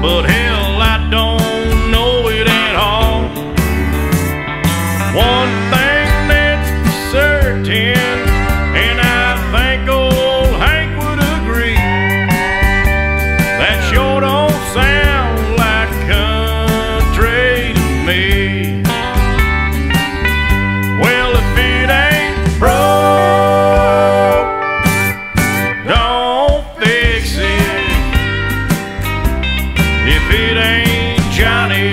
but hell, I don't know it at all. One thing that's certain, and I think old Hank would agree, that sure don't sound like country to me. Well, if it ain't broke, don't fix it. If it ain't Johnny